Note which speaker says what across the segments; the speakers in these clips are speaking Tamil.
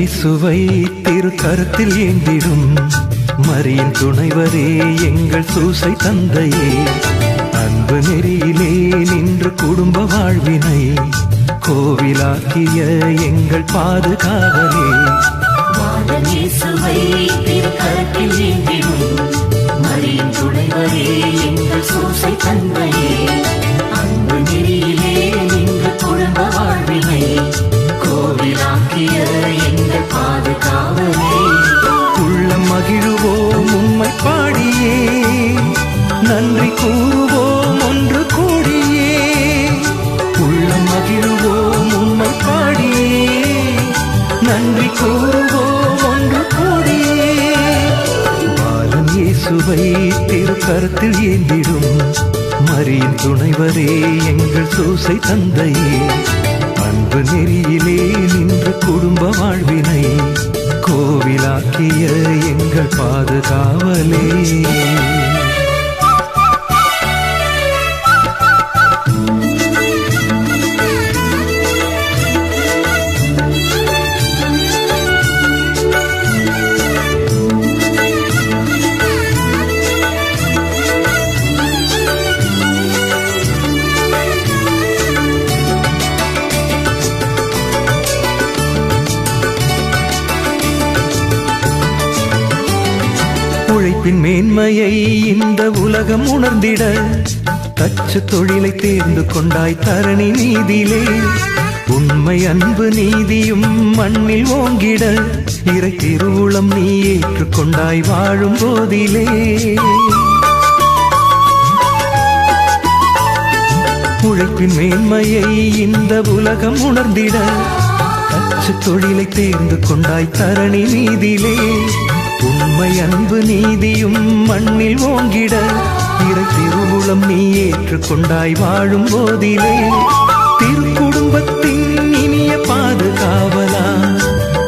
Speaker 1: இயேசுவை திருக்கரத்தில் ஏந்திடும் மரியின் துணைவரே எங்கள் சூசை தந்தையே, அன்பு நெறியிலே நின்று குடும்ப வாழ்வினை கோவிலாக்கிய எங்கள் பாதுகாவலே.
Speaker 2: இயேசுவை திருக்கரத்தில் ஏந்திடும் மரியின் துணைவரே எங்கள் சூசை தந்தையே, அன்பு நெறியிலே நின்று குடும்ப வாழ்வினை கோவிலாக்கிய எங்கள் பாதுகாவலே.
Speaker 1: உள்ளம் மகிழுவோம் உம்மை பாடியே, நன்றி கூறுவோம் ஒன்று கூடியே. உள்ளம் மகிழுவோம் உம்மை பாடியே, நன்றி கூறுவோம் ஒன்று கூடியே. பாலன் இயேசுவை திருக்கரத்தில் ஏந்திடும் மரியின் துணைவரே எங்கள் சூசை தந்தையே, அன்பு நெறியிலே நின்று குடும்ப வாழ்வினை கோவிலாக்கிய எங்கள் பாதுகாவலே. உழைப்பின் மேன்மையை இந்த உலகம் உணர்ந்திட தச்சு தொழிலை தேர்ந்து கொண்டாய் தரணி நீதியிலே. உண்மை அன்பு நீதியும் மண்ணில் ஓங்கிட இறை திருவுளம் நீ ஏற்றுக்கொண்டாய் வாழும் போதிலே. உழைப்பின் மேன்மையை இந்த உலகம் உணர்ந்திட தச்சு தொழிலை தேர்ந்து கொண்டாய் தரணி நீதியிலே. உண்மை அன்பு நீதியும் மண்ணில் ஓங்கிட இறை திருவுளம் நீ ஏற்றுக்கொண்டாய் வாழும் போதிலே. திருக்குடும்பத்தின் இனிய பாதுகாவலா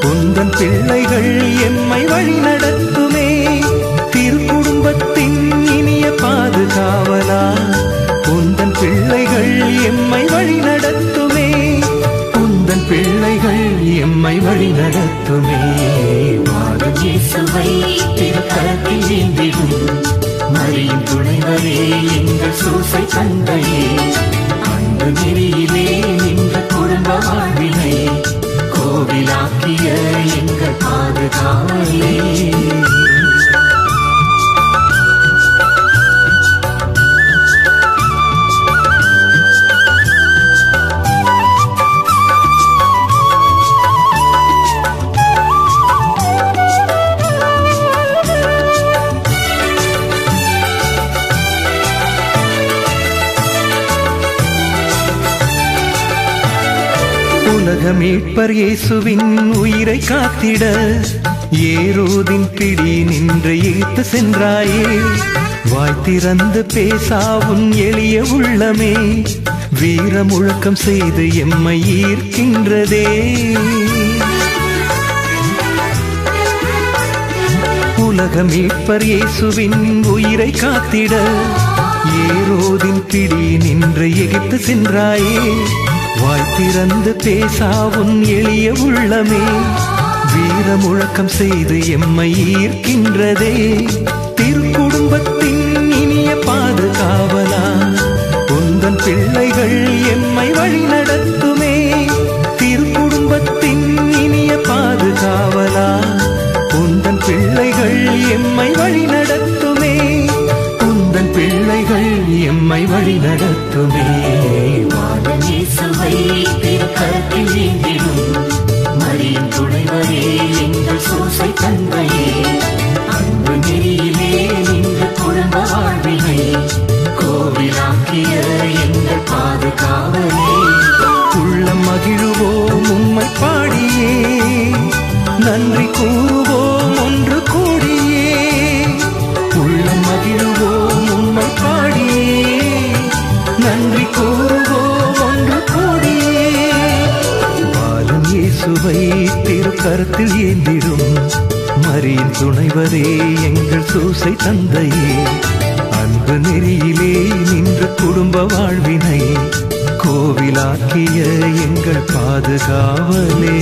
Speaker 1: உந்தன் பிள்ளைகள் எம்மை வழி நடத்துமே. திருக்குடும்பத்தின் இனிய பாதுகாவலா உந்தன் பிள்ளைகள் எம்மை வழி நடத்துமே. உந்தன் பிள்ளைகள் எம்மை வழி நடத்துமே.
Speaker 2: இயேசுவை திருக்கரத்தில் ஏந்திடும் மரியின் துணைவரே எங்கள் சூசை தந்தையே, அன்பு நெறியிலே நின்ற குடும்ப வாழ்வினை கோவிலாக்கிய எங்கள் பாதுகாவலே.
Speaker 1: உலக மீட்பர் இயேசுவின் உயிரை காத்திட ஏரோதின் பிடி நின்று இழுத்து சென்றாயே. வாய் திறந்து பேசாவும் எளிய உள்ளமே வீர முழக்கம் செய்து எம்மை ஈர்க்கின்றதே. உலக மீட்பர் இயேசுவின் உயிரை காத்திட ஏரோதின் பிடி நின்று எகிப்து சென்றாயே. வாய் திறந்து பேசாவும் எளிய உள்ளமே வீர முழக்கம் செய்து எம்மை ஈர்க்கின்றதே. திருக்குடும்பத்தின் இனிய பாதுகாவலா உந்தன் பிள்ளைகள் எம்மை வழி நடத்துமே. திருக்குடும்பத்தின் இனிய பாதுகாவலா உந்தன் பிள்ளைகள் எம்மை வழி நடத்துமே. உந்தன் பிள்ளைகள் எம்மை வழி நடத்துமே.
Speaker 2: இயேசுவை திருக்கரத்தில் ஏந்திடும் மரியின் துணைவரே எங்கள் சூசை தந்தையே, அன்பு நெறியிலே நின்று குடும்ப வாழ்வினை கோவிலாக்கிய எங்கள் பாதுகாவலே.
Speaker 1: உள்ளம் மகிழுவோம் உம்மை பாடியே, நன்றி கூறுவோம் ஒன்று கூடியே. உள்ளம் மகிழுவோம் உம்மை பாடியே, நன்றி கூறுவோம் ஒன்று கூடியே. பாலன் இயேசுவை திருக்கரத்தில் ஏந்திடும் மரியின் துணைவரே எங்கள் சூசை தந்தையே, அன்பு நெறியிலே நின்று குடும்ப வாழ்வினை கோவிலாக்கிய எங்கள் பாதுகாவலே.